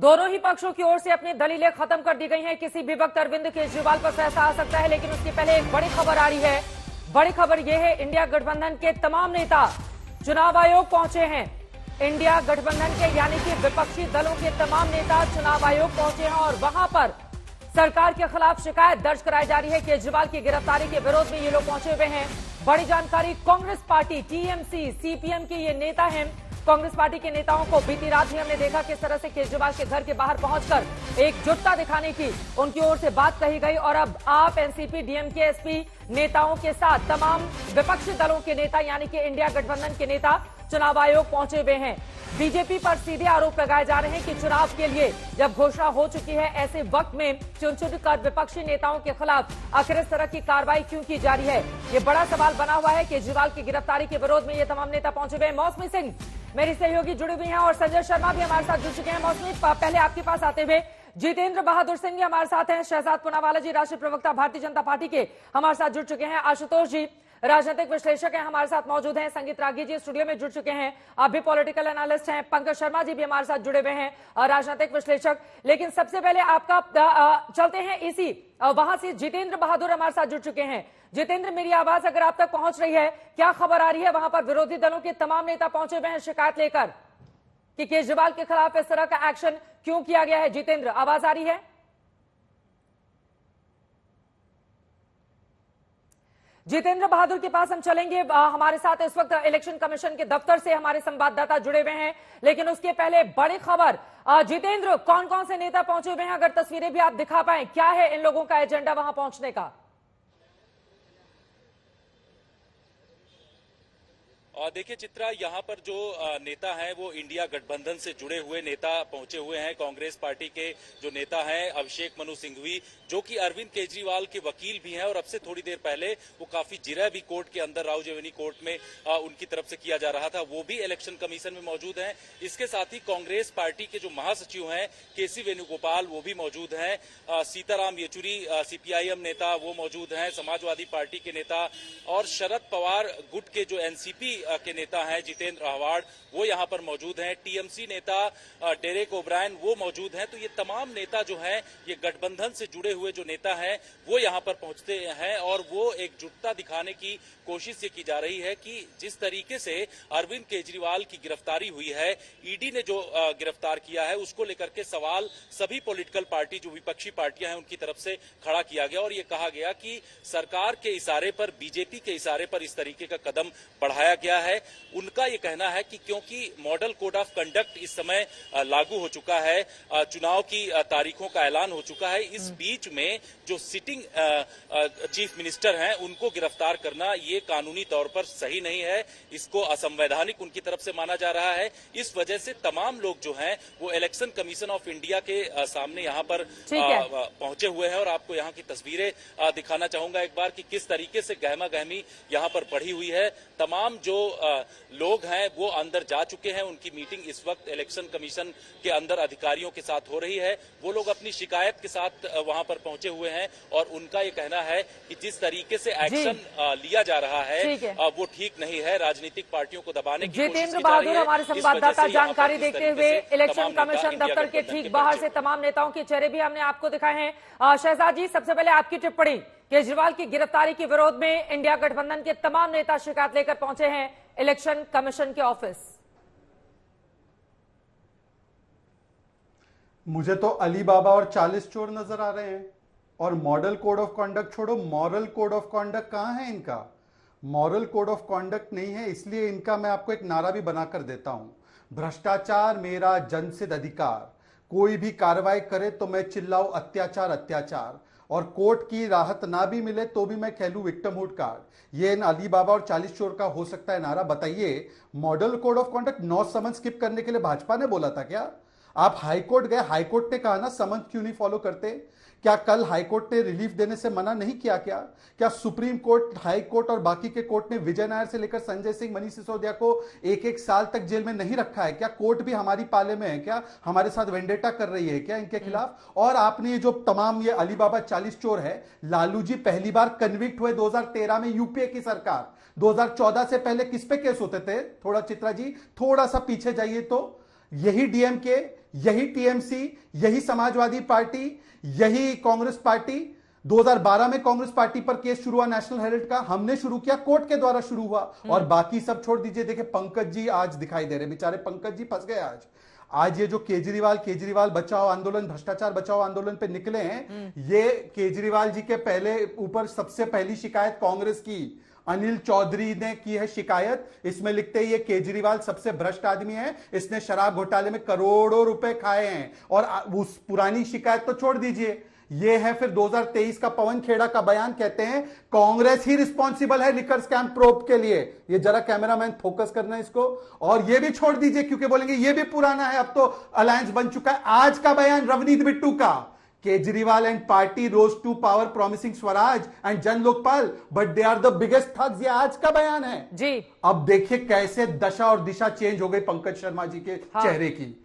दोनों ही पक्षों की ओर से अपनी दलीलें खत्म कर दी गई हैं। किसी भी वक्त अरविंद केजरीवाल पर फैसला आ सकता है, लेकिन उसके पहले एक बड़ी खबर आ रही है। बड़ी खबर यह है, इंडिया गठबंधन के तमाम नेता चुनाव आयोग पहुंचे हैं। इंडिया गठबंधन के यानी कि विपक्षी दलों के तमाम नेता चुनाव आयोग पहुंचे हैं और वहां पर सरकार के खिलाफ शिकायत दर्ज कराई जा रही है। केजरीवाल की गिरफ्तारी के विरोध में ये लोग पहुंचे हुए हैं। बड़ी जानकारी, कांग्रेस पार्टी, टीएमसी, सीपीएम के ये नेता हैं। कांग्रेस पार्टी के नेताओं को बीती रात ही हमने देखा किस तरह से केजरीवाल के घर के बाहर पहुंचकर एकजुटता दिखाने की उनकी ओर से बात कही गई। और अब आप एनसीपी, डीएमके, एसपी नेताओं के साथ तमाम विपक्षी दलों के नेता यानी कि इंडिया गठबंधन के नेता चुनाव आयोग पहुंचे हुए हैं। बीजेपी पर सीधे आरोप लगाए जा रहे हैं कि चुनाव के लिए जब घोषणा हो चुकी है, ऐसे वक्त में चुन चुनकर विपक्षी नेताओं के खिलाफ आखिर इस तरह की कार्रवाई क्यों की जा रही है, ये बड़ा सवाल बना हुआ है। केजरीवाल की गिरफ्तारी के विरोध में ये तमाम नेता पहुंचे हुए हैं। मौसमी सिंह मेरी सहयोगी जुड़ी हुई हैं और संजय शर्मा भी हमारे साथ जुड़ चुके हैं। मौसमी, पहले आपके पास आते हुए जितेंद्र बहादुर सिंह जी हमारे साथ हैं, शहजाद पूनावाला जी राष्ट्रीय प्रवक्ता भारतीय जनता पार्टी के हमारे साथ जुड़ चुके हैं, आशुतोष जी राजनीतिक विश्लेषक हैं हमारे साथ मौजूद हैं, संगीत रागी जी स्टूडियो में जुड़ चुके हैं, आप भी पॉलिटिकल एनालिस्ट हैं, पंकज शर्मा जी भी हमारे साथ जुड़े हुए हैं राजनीतिक विश्लेषक। लेकिन सबसे पहले आपका चलते हैं इसी वहां से जितेंद्र बहादुर हमारे साथ जुड़ चुके हैं। जितेंद्र, मेरी आवाज अगर आप तक पहुंच रही है, क्या खबर आ रही है? वहां पर विरोधी दलों के तमाम नेता पहुंचे हुए हैं शिकायत लेकर कि केजरीवाल के खिलाफ इस तरह का एक्शन क्यों किया गया है। जितेंद्र, आवाज आ रही है? जितेंद्र बहादुर के पास हम चलेंगे। हमारे साथ इस वक्त इलेक्शन कमीशन के दफ्तर से हमारे संवाददाता जुड़े हुए हैं, लेकिन उसके पहले बड़ी खबर। जितेंद्र, कौन कौन से नेता पहुंचे हुए हैं, अगर तस्वीरें भी आप दिखा पाएं, क्या है इन लोगों का एजेंडा वहां पहुंचने का? और देखिए चित्रा, यहाँ पर जो नेता हैं वो इंडिया गठबंधन से जुड़े हुए नेता पहुंचे हुए हैं। कांग्रेस पार्टी के जो नेता हैं अभिषेक मनु सिंघवी, जो कि अरविंद केजरीवाल के वकील भी हैं और अब से थोड़ी देर पहले वो काफी जिरह भी कोर्ट के अंदर राव जेवनी कोर्ट में उनकी तरफ से किया जा रहा था, वो भी इलेक्शन कमीशन में मौजूद हैं। इसके साथ ही कांग्रेस पार्टी के जो महासचिव हैं केसी वेणुगोपाल, वो भी मौजूद हैं। सीताराम येचुरी सीपीआईएम नेता वो मौजूद हैं। समाजवादी पार्टी के नेता और शरद पवार गुट के जो एनसीपी के नेता हैं जितेंद्र आव्हाड, वो यहां पर मौजूद हैं। टीएमसी नेता डेरेक ओब्रायन वो मौजूद हैं। तो ये तमाम नेता जो हैं, ये गठबंधन से जुड़े हुए जो नेता हैं वो यहां पर पहुंचते हैं और वो एकजुटता दिखाने की कोशिश ये की जा रही है कि जिस तरीके से अरविंद केजरीवाल की गिरफ्तारी हुई है, ईडी ने जो गिरफ्तार किया है, उसको लेकर के सवाल सभी पॉलिटिकल पार्टी जो विपक्षी पार्टियां हैं उनकी तरफ से खड़ा किया गया और ये कहा गया कि सरकार के इशारे पर, बीजेपी के इशारे पर इस तरीके का कदम बढ़ाया गया है। उनका ये कहना है कि क्योंकि मॉडल कोड ऑफ कंडक्ट इस समय लागू हो चुका है, चुनाव की तारीखों का ऐलान हो चुका है, इस बीच में जो सिटिंग चीफ मिनिस्टर हैं उनको गिरफ्तार करना ये कानूनी तौर पर सही नहीं है, इसको असंवैधानिक उनकी तरफ से माना जा रहा है। इस वजह से तमाम लोग जो हैं वो इलेक्शन कमीशन ऑफ इंडिया के सामने यहाँ पर पहुंचे हुए हैं और आपको यहाँ की तस्वीरें दिखाना चाहूंगा एक बार कि किस तरीके से गहमा गहमी यहाँ पर बढ़ी हुई है। तमाम जो लोग हैं वो अंदर जा चुके हैं, उनकी मीटिंग इस वक्त इलेक्शन कमीशन के अंदर अधिकारियों के साथ हो रही है। वो लोग अपनी शिकायत के साथ वहां पर पहुंचे हुए हैं और उनका ये कहना है कि जिस तरीके से एक्शन लिया जा रहा है वो ठीक नहीं है, राजनीतिक पार्टियों को दबाने की कोशिश की जा रही है। जितेंद्र बहादुर हमारे संवाददाता जानकारी देते हुए इलेक्शन कमीशन दफ्तर के ठीक बाहर से तमाम नेताओं के चेहरे भी हमने आपको दिखाए हैं। शहजाद जी, सबसे पहले आपकी टिप्पणी, केजरीवाल की गिरफ्तारी के विरोध में इंडिया गठबंधन के तमाम नेता शिकायत लेकर पहुंचे हैं इलेक्शन कमीशन के ऑफिस। मुझे तो अली बाबा और 40 चोर नजर आ रहे हैं। और मॉडल कोड ऑफ कॉन्डक्ट छोड़ो, मॉरल कोड ऑफ कॉन्डक्ट कहां है इनका? मॉरल कोड ऑफ कॉन्डक्ट नहीं है, इसलिए इनका मैं आपको एक नारा भी बनाकर देता हूं, भ्रष्टाचार मेरा जनसिद्ध अधिकार, कोई भी कार्रवाई करे तो मैं चिल्लाऊं अत्याचार अत्याचार, और कोर्ट की राहत ना भी मिले तो भी मैं खेलूं विक्टिमहुड कार्ड। ये इन अली बाबा और 40 चोर का हो सकता है नारा। बताइए, model code of conduct 9 summon skip करने के लिए भाजपा ने बोला था क्या? आप हाईकोर्ट गए, हाईकोर्ट ने कहा ना समन क्यों नहीं फॉलो करते? क्या कल हाईकोर्ट ने रिलीफ देने से मना नहीं किया? क्या सुप्रीम कोर्ट, हाई कोर्ट और बाकी के कोर्ट ने विजय नायर से लेकर संजय सिंह, मनीष सिसोदिया को एक एक साल तक जेल में नहीं रखा है? क्या कोर्ट भी हमारी पाले में है? क्या हमारे साथ वेंडेटा कर रही है क्या इनके खिलाफ? और आपने ये जो तमाम ये अली बाबा 40 चोर है, लालू जी पहली बार कन्विक्ट हुए 2013 में, यूपीए की सरकार। 2014 से पहले किस पे केस होते थे? थोड़ा चित्रा जी थोड़ा सा पीछे जाइए तो यही डीएमके, यही टीएमसी, यही समाजवादी पार्टी, यही कांग्रेस पार्टी। 2012 में कांग्रेस पार्टी पर केस शुरू हुआ नेशनल हेराल्ड का, हमने शुरू किया, कोर्ट के द्वारा शुरू हुआ। और बाकी सब छोड़ दीजिए, देखिए पंकज जी आज दिखाई दे रहे, बेचारे पंकज जी फंस गए आज ये जो केजरीवाल बचाओ आंदोलन, भ्रष्टाचार बचाओ आंदोलन पे निकले हैं, ये केजरीवाल जी के पहले ऊपर सबसे पहली शिकायत कांग्रेस की अनिल चौधरी ने की है शिकायत। इसमें लिखते हैं ये केजरीवाल सबसे भ्रष्ट आदमी है, इसने शराब घोटाले में करोड़ों रुपए खाए हैं। और उस पुरानी शिकायत तो छोड़ दीजिए, ये है फिर 2023 का पवन खेड़ा का बयान, कहते हैं कांग्रेस ही रिस्पॉन्सिबल है लिकर स्कैम प्रोब के लिए। ये जरा कैमरामैन फोकस करना इसको। और ये भी छोड़ दीजिए क्योंकि बोलेंगे ये भी पुराना है, अब तो अलायंस बन चुका है। आज का बयान रवनीत बिट्टू का, Kejriwal and party rose to power promising Swaraj and Jan Lokpal but they are the biggest thugs, ये आज का बयान है जी। अब देखिए कैसे दशा और दिशा चेंज हो गई पंकज शर्मा जी के चेहरे की।